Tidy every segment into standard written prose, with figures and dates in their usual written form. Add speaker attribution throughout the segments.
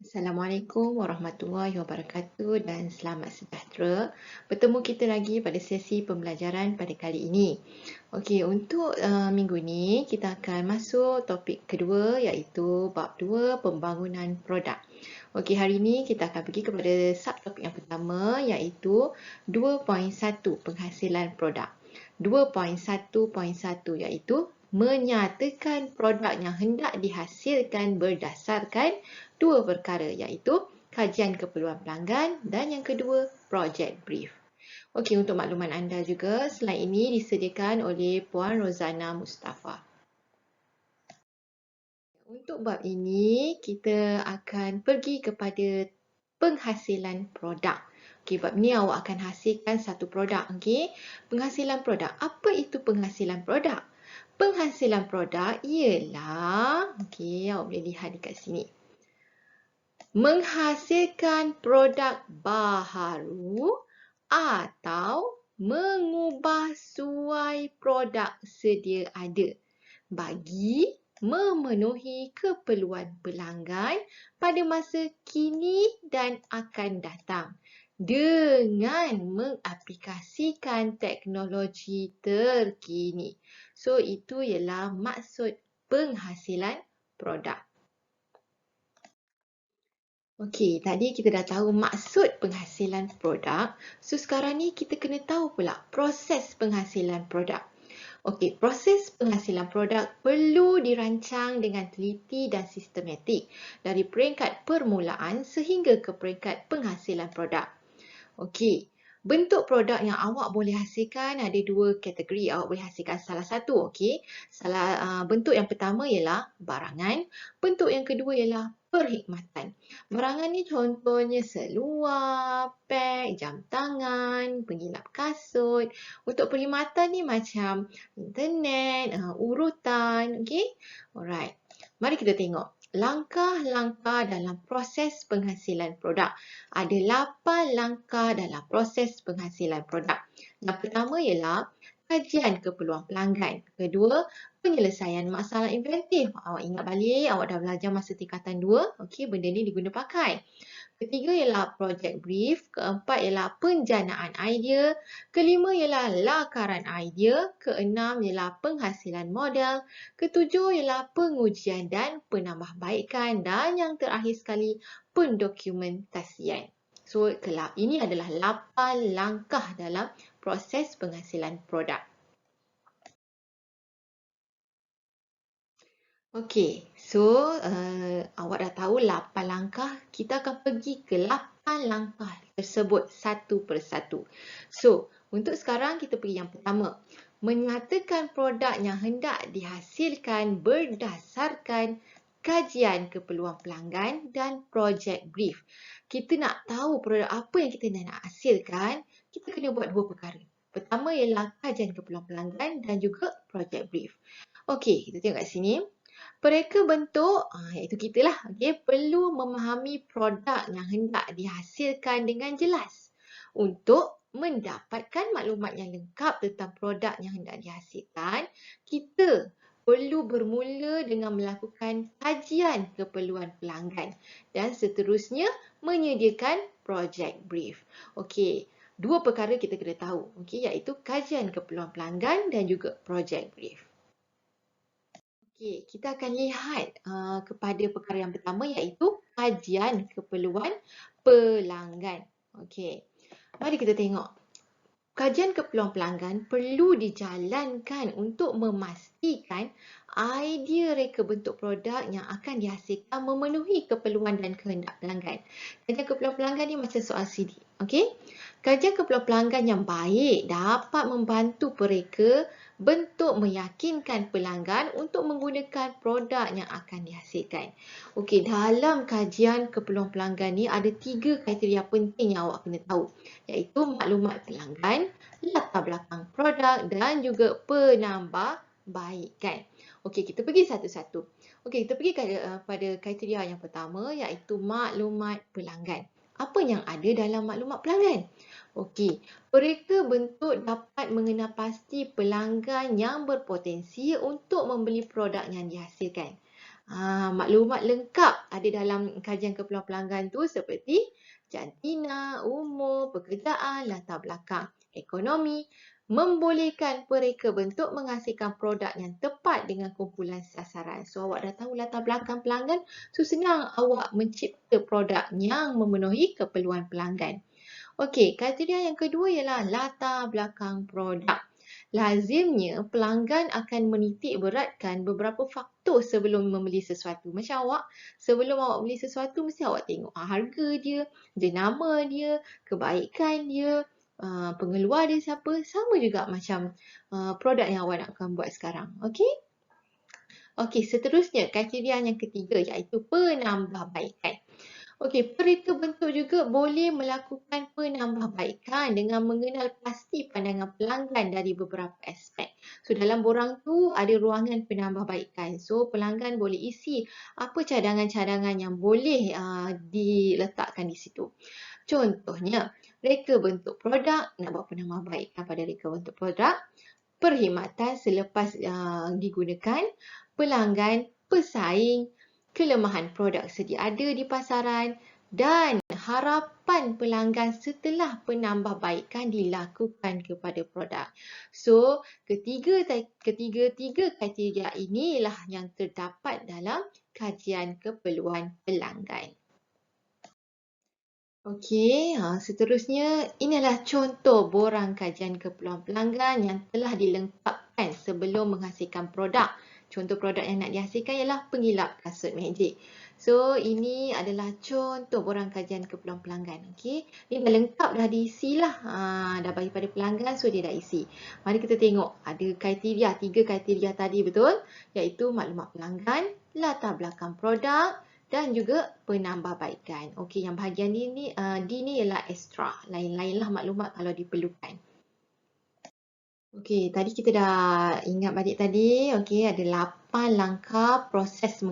Speaker 1: Assalamualaikum warahmatullahi wabarakatuh dan selamat sejahtera. Bertemu kita lagi pada sesi pembelajaran pada kali ini. Okey, untuk minggu ni kita akan masuk topik kedua iaitu bab 2 pembangunan produk. Okey, hari ini kita akan pergi kepada subtopik yang pertama iaitu 2.1 penghasilan produk. 2.1.1 iaitu menyatakan produk yang hendak dihasilkan berdasarkan dua perkara iaitu kajian keperluan pelanggan dan yang kedua project brief. Okey, untuk makluman anda juga, slide ini disediakan oleh Puan Rozana Mustafa. Untuk bab ini, kita akan pergi kepada penghasilan produk. Okey, bab ni awak akan hasilkan satu produk. Okey, penghasilan produk. Apa itu penghasilan produk? Penghasilan produk ialah, okey, awak boleh lihat dekat sini. Menghasilkan produk baharu atau mengubah suai produk sedia ada bagi memenuhi keperluan pelanggan pada masa kini dan akan datang dengan mengaplikasikan teknologi terkini. So, itu ialah maksud penghasilan produk. Okey, tadi kita dah tahu maksud penghasilan produk. So, sekarang ni kita kena tahu pula proses penghasilan produk. Okey, proses penghasilan produk perlu dirancang dengan teliti dan sistematik dari peringkat permulaan sehingga ke peringkat penghasilan produk. Okey, bentuk produk yang awak boleh hasilkan ada dua kategori. Awak boleh hasilkan salah satu. Okey, bentuk yang pertama ialah barangan. Bentuk yang kedua ialah perkhidmatan. Barangan ni contohnya seluar, peg, jam tangan, pengilap kasut. Untuk perkhidmatan ni macam internet, urutan. Okey, alright. Mari kita tengok langkah-langkah dalam proses penghasilan produk. Ada 8 langkah dalam proses penghasilan produk. Yang pertama ialah kajian keperluan pelanggan. Kedua, penyelesaian masalah inventif. Awak ingat balik, awak dah belajar masa tingkatan 2. Okey, benda ni diguna pakai. Ketiga ialah project brief. Keempat ialah penjanaan idea. Kelima ialah lakaran idea. Keenam ialah penghasilan model. Ketujuh ialah pengujian dan penambahbaikan. Dan yang terakhir sekali, pendokumentasian. So, ini adalah 8 langkah dalam proses penghasilan produk. Okey, so awak dah tahu 8 langkah. Kita akan pergi ke 8 langkah tersebut satu persatu. So, untuk sekarang kita pergi yang pertama. Menyatakan produk yang hendak dihasilkan berdasarkan kajian keperluan pelanggan dan project brief. Kita nak tahu produk apa yang kita nak hasilkan, kita kena buat dua perkara. Pertama ialah kajian keperluan pelanggan dan juga project brief. Okey, kita tengok kat sini. Pereka bentuk, iaitu kita lah, perlu memahami produk yang hendak dihasilkan dengan jelas untuk mendapatkan maklumat yang lengkap tentang produk yang hendak dihasilkan. Kita perlu bermula dengan melakukan kajian keperluan pelanggan dan seterusnya menyediakan project brief. Okey, dua perkara kita kena tahu, iaitu kajian keperluan pelanggan dan juga project brief. Okey, kita akan lihat kepada perkara yang pertama iaitu kajian keperluan pelanggan. Okey, mari kita tengok. Kajian keperluan pelanggan perlu dijalankan untuk memastikan idea reka bentuk produk yang akan dihasilkan memenuhi keperluan dan kehendak pelanggan. Kajian keperluan pelanggan ni macam soal CD. Okey? Kajian keperluan pelanggan yang baik dapat membantu pereka bentuk meyakinkan pelanggan untuk menggunakan produk yang akan dihasilkan. Okey, dalam kajian keperluan pelanggan ni ada 3 kriteria penting yang awak kena tahu, iaitu maklumat pelanggan, latar belakang produk dan juga penambahbaikan. Okey, kita pergi satu-satu. Okey, kita pergi pada kriteria yang pertama iaitu maklumat pelanggan. Apa yang ada dalam maklumat pelanggan? Okey, pereka bentuk dapat mengenal pasti pelanggan yang berpotensi untuk membeli produk yang dihasilkan. Maklumat lengkap ada dalam kajian keperluan pelanggan tu seperti jantina, umur, pekerjaan, latar belakang, ekonomi, membolehkan mereka bentuk menghasilkan produk yang tepat dengan kumpulan sasaran. So, awak dah tahu latar belakang pelanggan, so senang awak mencipta produk yang memenuhi keperluan pelanggan. Okey, kriteria yang kedua ialah latar belakang produk. Lazimnya, pelanggan akan menitik beratkan beberapa faktor sebelum membeli sesuatu. Macam awak, sebelum awak beli sesuatu, mesti awak tengok harga dia, jenama dia, kebaikan dia, pengeluar dia siapa. Sama juga macam produk yang awak nakkan buat sekarang. Okey? Okey, seterusnya kriteria yang ketiga iaitu penambahbaikan. Okey, pereka bentuk juga boleh melakukan penambahbaikan dengan mengenal pasti pandangan pelanggan dari beberapa aspek. So, dalam borang tu ada ruangan penambahbaikan. So, pelanggan boleh isi apa cadangan-cadangan yang boleh diletakkan di situ. Contohnya, reka bentuk produk, nak buat penambahbaikan pada reka bentuk produk, perkhidmatan selepas digunakan, pelanggan, pesaing, kelemahan produk sedia ada di pasaran dan harapan pelanggan setelah penambahbaikan dilakukan kepada produk. So, ketiga kriteria inilah yang terdapat dalam kajian keperluan pelanggan. Okey, seterusnya inilah contoh borang kajian keperluan pelanggan yang telah dilengkapkan sebelum menghasilkan produk. Contoh produk yang nak dihasilkan ialah pengilap kasut magic. So, ini adalah contoh borang kajian keperluan pelanggan. Okey, ini dah lengkap, dah diisi lah. Dah bagi pada pelanggan, so dia dah isi. Mari kita tengok ada kriteria, 3 kriteria tadi betul, iaitu maklumat pelanggan, latar belakang produk, dan juga penambahbaikan. Okey, yang bahagian D ni ialah extra. Lain-lainlah maklumat kalau diperlukan. Okey, tadi kita dah ingat balik tadi. Okey, ada 8 langkah proses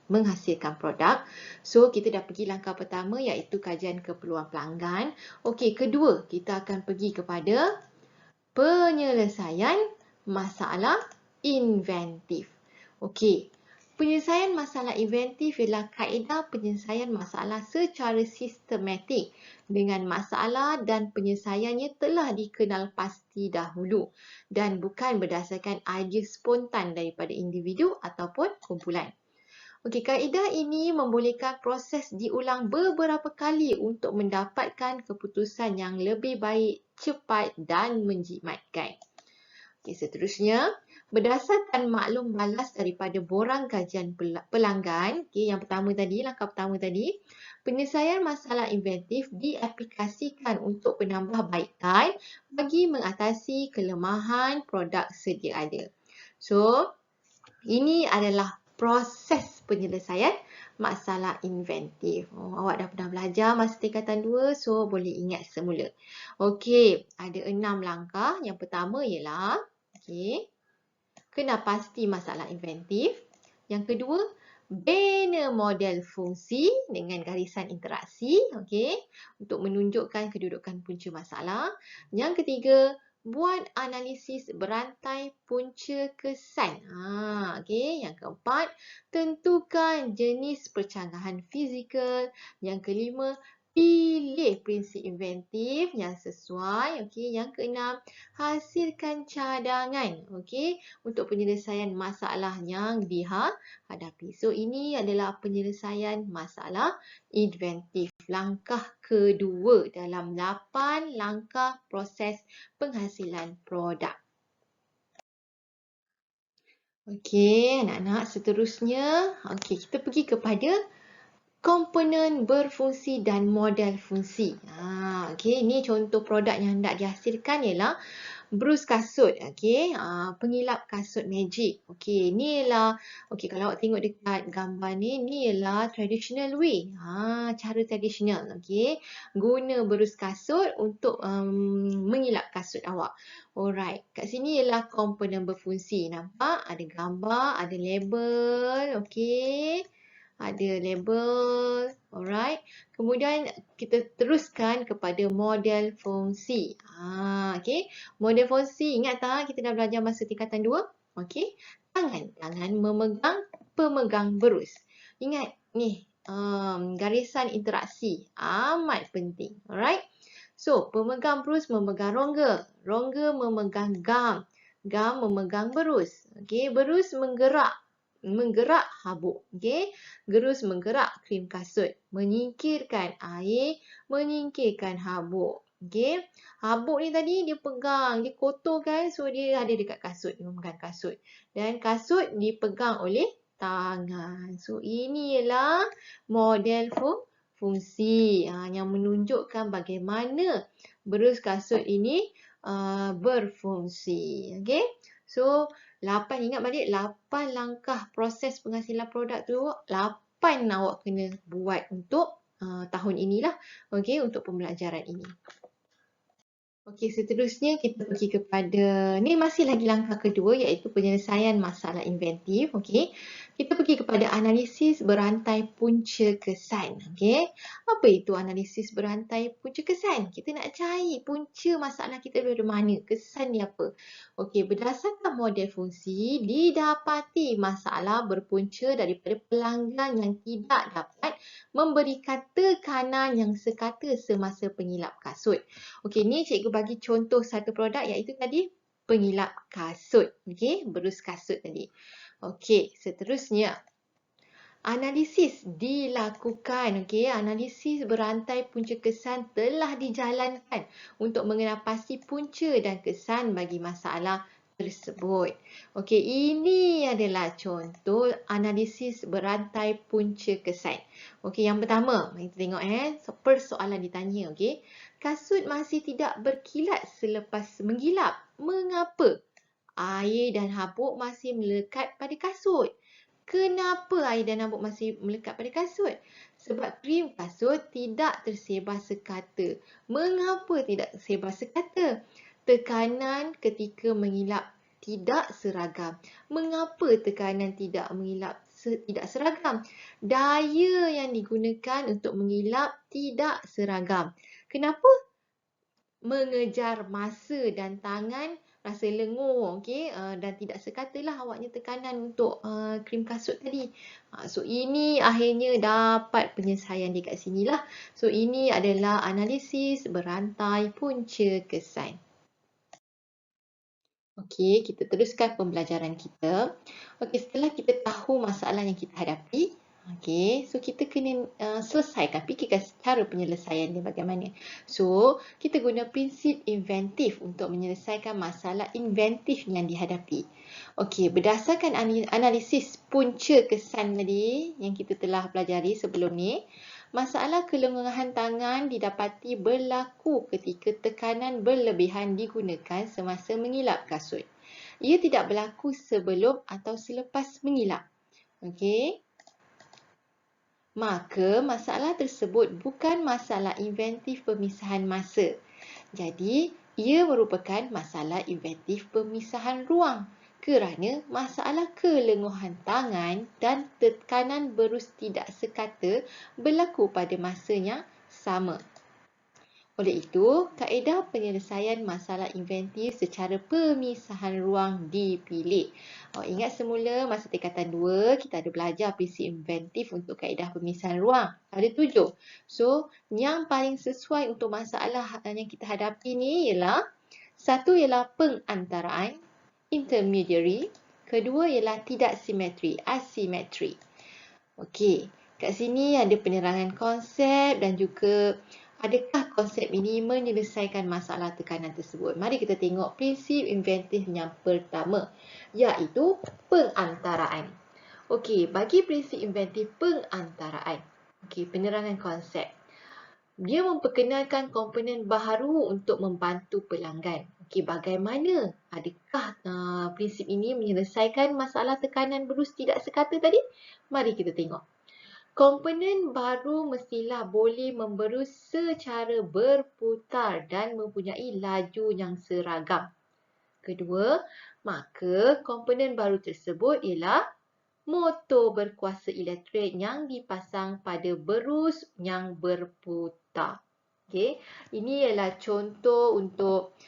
Speaker 1: menghasilkan produk. So, kita dah pergi langkah pertama iaitu kajian keperluan pelanggan. Okey, kedua, kita akan pergi kepada penyelesaian masalah inventif. Okey, penyelesaian masalah inventif ialah kaedah penyelesaian masalah secara sistematik dengan masalah dan penyelesaiannya telah dikenal pasti dahulu dan bukan berdasarkan idea spontan daripada individu ataupun kumpulan. Okey, kaedah ini membolehkan proses diulang beberapa kali untuk mendapatkan keputusan yang lebih baik, cepat dan menjimatkan. Okey, seterusnya, berdasarkan maklum balas daripada borang kajian pelanggan, okey, yang pertama tadi, langkah pertama tadi, penyelesaian masalah inventif diaplikasikan untuk penambahbaikan bagi mengatasi kelemahan produk sedia ada. So, ini adalah proses penyelesaian masalah inventif. Awak dah pernah belajar masa tingkatan 2, so boleh ingat semula. Okey, ada 6 langkah. Yang pertama ialah, okey, kena pasti masalah inventif. Yang kedua, bina model fungsi dengan garisan interaksi, okey, untuk menunjukkan kedudukan punca masalah. Yang ketiga, buat analisis berantai punca kesan. Okey, yang keempat, tentukan jenis percanggahan fizikal. Yang kelima, pilih prinsip inventif yang sesuai. Okey, yang keenam, hasilkan cadangan, okey, untuk penyelesaian masalah yang dihadapi. So, ini adalah penyelesaian masalah inventif. Langkah kedua dalam 8 langkah proses penghasilan produk. Okey, anak-anak, seterusnya, okey, kita pergi kepada komponen berfungsi dan model fungsi. Okey, ini contoh produk yang hendak dihasilkan ialah brus kasut, okey, pengilap kasut magic. Okey, ni ialah, okey, kalau awak tengok dekat gambar ni ialah traditional way. Cara tradisional, okey, guna brus kasut untuk mengilap kasut awak. Alright, kat sini ialah komponen berfungsi. Nampak ada gambar, ada label, okey. Ada label, alright. Kemudian kita teruskan kepada model fungsi. Okey, model fungsi, ingat tak kita dah belajar masa tingkatan 2? Okey, tangan memegang pemegang berus. Ingat ni, garisan interaksi amat penting. Alright. So, pemegang berus memegang rongga. Rongga memegang gam. Gam memegang berus. Okey, berus menggerak habuk. Okey, gerus menggerak krim kasut. Menyingkirkan air, menyingkirkan habuk. Okey, habuk ni tadi dia pegang, dia kotor kan, so dia ada dekat kasut, dia memegang kasut. Dan kasut dipegang oleh tangan. So, ini ialah model fungsi yang menunjukkan bagaimana berus kasut ini berfungsi. Okey. So, 8, ingat balik 8 langkah proses penghasilan produk tu, 8 awak kena buat untuk tahun inilah. Okey, untuk pembelajaran ini. Okey, seterusnya kita pergi kepada, ni masih lagi langkah kedua iaitu penyelesaian masalah inventif. Okey, kita pergi kepada analisis berantai punca kesan. Okey, apa itu analisis berantai punca kesan? Kita nak cari punca masalah kita dari mana, kesan dia apa. Okey, berdasarkan model fungsi, didapati masalah berpunca daripada pelanggan yang tidak dapat memberikan tekanan yang sekata semasa pengilap kasut. Okey, ni cikgu bagi contoh satu produk iaitu tadi pengilap kasut. Okey, berus kasut tadi. Okey, seterusnya analisis dilakukan. Okey, analisis berantai punca kesan telah dijalankan untuk mengenal pasti punca dan kesan bagi masalah tersebut. Okey, ini adalah contoh analisis berantai punca kesan. Okey, yang pertama, kita tengok persoalan ditanya. Okey, kasut masih tidak berkilat selepas menggilap. Mengapa? Air dan habuk masih melekat pada kasut. Kenapa air dan habuk masih melekat pada kasut? Sebab krim kasut tidak tersebar sekata. Mengapa tidak tersebar sekata? Tekanan ketika mengilap tidak seragam. Mengapa tekanan tidak seragam? Daya yang digunakan untuk mengilap tidak seragam. Kenapa? Mengejar masa dan tangan rasa lengur, okey, dan tidak sekatalah awaknya tekanan untuk krim kasut tadi. So, ini akhirnya dapat penyelesaian dekat sinilah. So, ini adalah analisis berantai punca kesan. Okey, kita teruskan pembelajaran kita. Okey, setelah kita tahu masalah yang kita hadapi, okey, so kita kena selesaikan, fikirkan cara penyelesaian dia bagaimana. So, kita guna prinsip inventif untuk menyelesaikan masalah inventif yang dihadapi. Okey, berdasarkan analisis punca kesan tadi yang kita telah pelajari sebelum ni, masalah kelengahan tangan didapati berlaku ketika tekanan berlebihan digunakan semasa mengilap kasut. Ia tidak berlaku sebelum atau selepas mengilap. Okey. Maka masalah tersebut bukan masalah inventif pemisahan masa. Jadi, ia merupakan masalah inventif pemisahan ruang. Kerana masalah kelenguhan tangan dan tekanan berus tidak sekata berlaku pada masanya sama. Oleh itu, kaedah penyelesaian masalah inventif secara pemisahan ruang dipilih. Ingat semula masa tingkatan 2, kita ada belajar prinsip inventif untuk kaedah pemisahan ruang. Ada 7. So, yang paling sesuai untuk masalah yang kita hadapi ni ialah, satu ialah pengantaraan, intermediary. Kedua ialah tidak simetri, asimetri. Okey, kat sini ada penerangan konsep dan juga adakah konsep ini menyelesaikan masalah tekanan tersebut. Mari kita tengok prinsip inventif yang pertama, iaitu pengantaraan. Okey, bagi prinsip inventif pengantaraan, okey, penerangan konsep. Dia memperkenalkan komponen baharu untuk membantu pelanggan. Okey, bagaimana? Adakah prinsip ini menyelesaikan masalah tekanan berus tidak sekata tadi? Mari kita tengok. Komponen baru mestilah boleh memberus secara berputar dan mempunyai laju yang seragam. Kedua, maka komponen baru tersebut ialah motor berkuasa elektrik yang dipasang pada berus yang berputar. Okey, ini ialah contoh untuk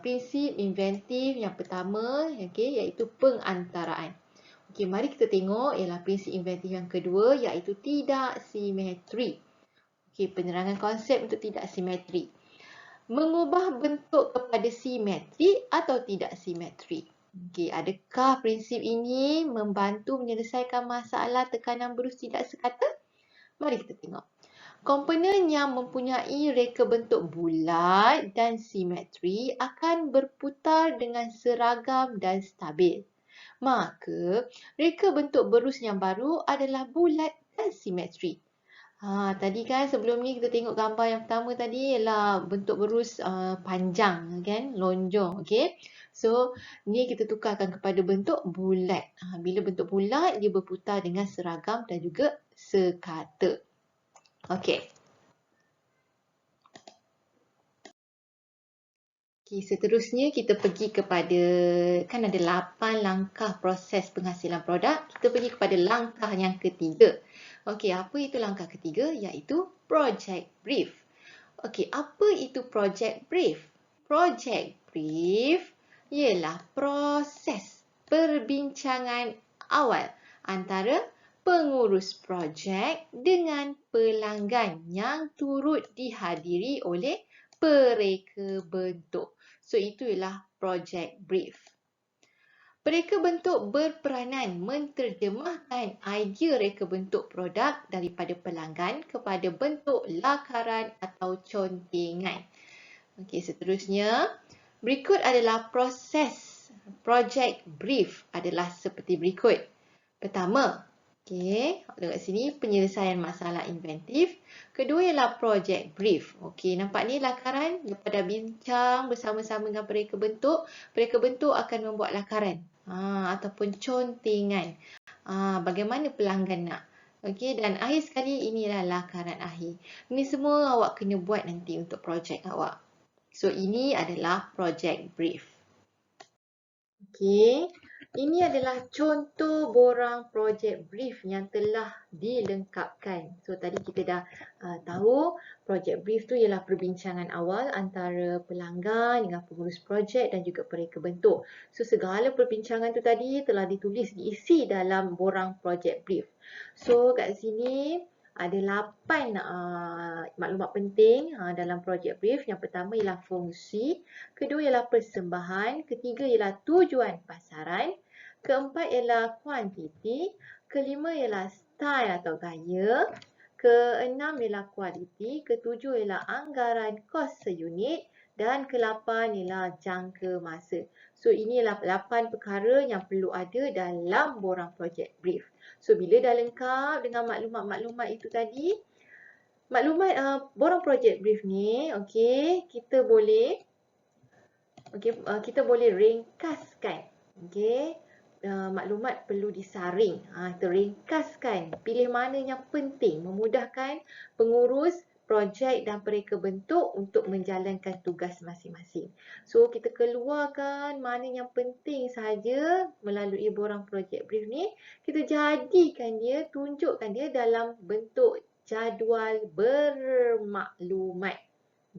Speaker 1: prinsip inventif yang pertama, okey, iaitu pengantaraan. Okey, mari kita tengok ialah prinsip inventif yang kedua iaitu tidak simetri. Okey, penerangan konsep untuk tidak simetri. Mengubah bentuk kepada simetri atau tidak simetri. Okey, adakah prinsip ini membantu menyelesaikan masalah tekanan berus tidak sekata? Mari kita tengok. Komponen yang mempunyai reka bentuk bulat dan simetri akan berputar dengan seragam dan stabil. Maka, reka bentuk berus yang baru adalah bulat dan simetri. Tadi kan sebelum ni kita tengok gambar yang pertama tadi ialah bentuk berus panjang kan, lonjong, okey. So, ni kita tukarkan kepada bentuk bulat. Bila bentuk bulat dia berputar dengan seragam dan juga sekata. Okey. Okay, seterusnya kita pergi kepada, kan ada 8 langkah proses penghasilan produk. Kita pergi kepada langkah yang ketiga. Okey, apa itu langkah ketiga? Iaitu project brief. Okey, apa itu project brief? Project brief ialah proses perbincangan awal antara pengurus projek dengan pelanggan yang turut dihadiri oleh pereka bentuk. So, itu ialah project brief. Pereka bentuk berperanan menterjemahkan idea reka bentuk produk daripada pelanggan kepada bentuk lakaran atau contingan. Okey, seterusnya, berikut adalah proses project brief adalah seperti berikut. Pertama, okey, dekat sini penyelesaian masalah inventif. Kedua ialah project brief. Okey, nampak ni lakaran daripada bincang bersama-sama dengan pereka bentuk akan membuat lakaran ataupun contingan. Bagaimana pelanggan nak. Okey, dan akhir sekali inilah lakaran akhir. Ini semua awak kena buat nanti untuk projek awak. So, ini adalah project brief. Okey, ini adalah contoh borang project brief yang telah dilengkapkan. So, tadi kita dah tahu project brief tu ialah perbincangan awal antara pelanggan dengan pengurus projek dan juga pereka bentuk. So, segala perbincangan tu tadi telah ditulis, diisi dalam borang project brief. So, kat sini ada 8 maklumat penting dalam project brief. Yang pertama ialah fungsi, kedua ialah persembahan, ketiga ialah tujuan pasaran, keempat ialah kuantiti, kelima ialah style atau gaya, keenam ialah kualiti, ketujuh ialah anggaran kos seunit dan ke-8 ialah jangka masa. So, ini ialah 8 perkara yang perlu ada dalam borang project brief. So, bila dah lengkap dengan maklumat-maklumat itu tadi, borang project brief ni, okey, kita boleh ringkaskan. Okey, maklumat perlu disaring. Teringkaskan. Pilih mana yang penting, memudahkan pengurus projek dan pereka bentuk untuk menjalankan tugas masing-masing. So, kita keluarkan mana yang penting sahaja melalui borang project brief ni. Kita jadikan dia, tunjukkan dia dalam bentuk jadual bermaklumat.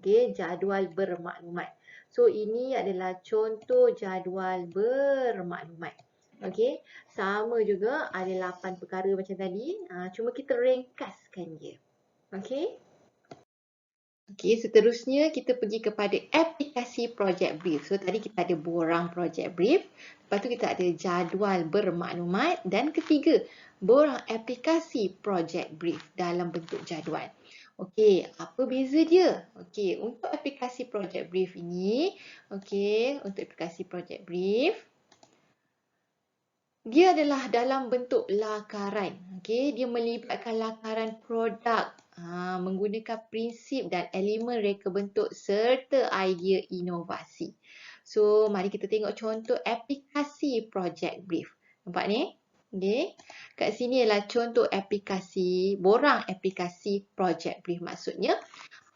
Speaker 1: Okey, jadual bermaklumat. So, ini adalah contoh jadual bermaklumat. Okey, sama juga ada 8 perkara macam tadi. Cuma kita ringkaskan dia. Okey. Okey, seterusnya kita pergi kepada aplikasi project brief. So, tadi kita ada borang project brief. Lepas tu kita ada jadual bermaklumat. Dan ketiga, borang aplikasi project brief dalam bentuk jadual. Okey, apa beza dia? Okey, untuk aplikasi project brief ini, untuk aplikasi project brief, dia adalah dalam bentuk lakaran. Okey, dia melibatkan lakaran produk. Menggunakan prinsip dan elemen reka bentuk serta idea inovasi. So, mari kita tengok contoh aplikasi project brief. Nampak ni? Okay. Kat sini adalah contoh aplikasi, borang aplikasi project brief. Maksudnya,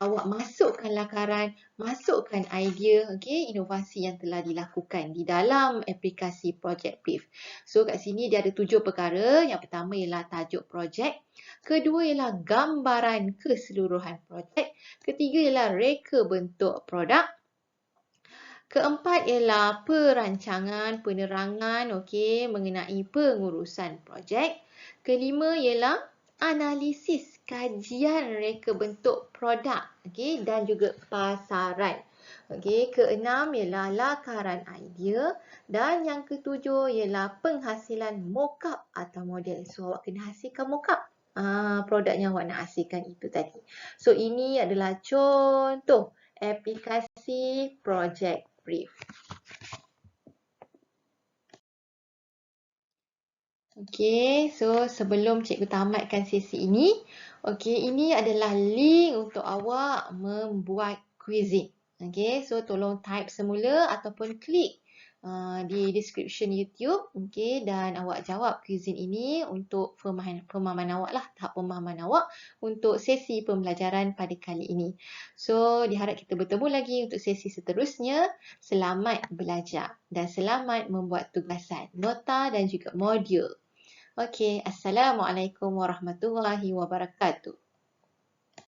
Speaker 1: awak masukkan lakaran, masukkan idea, inovasi yang telah dilakukan di dalam aplikasi project brief. So, kat sini dia ada 7 perkara. Yang pertama ialah tajuk projek. Kedua ialah gambaran keseluruhan projek. Ketiga ialah reka bentuk produk. Keempat ialah perancangan, penerangan mengenai pengurusan projek. Kelima ialah analisis, kajian reka bentuk produk dan juga pasaran. Keenam ialah lakaran idea dan yang ketujuh ialah penghasilan mock-up atau model. So awak kena hasilkan mock-up produk yang awak nak hasilkan itu tadi. So ini adalah contoh aplikasi project brief. So sebelum cikgu tamatkan sesi ini, ini adalah link untuk awak membuat quizing. So tolong type semula ataupun klik di description YouTube, dan awak jawab quizing ini untuk pemahaman awak lah, tahap pemahaman awak untuk sesi pembelajaran pada kali ini. So diharap kita bertemu lagi untuk sesi seterusnya. Selamat belajar dan selamat membuat tugasan, nota dan juga modul. Assalamualaikum warahmatullahi wabarakatuh.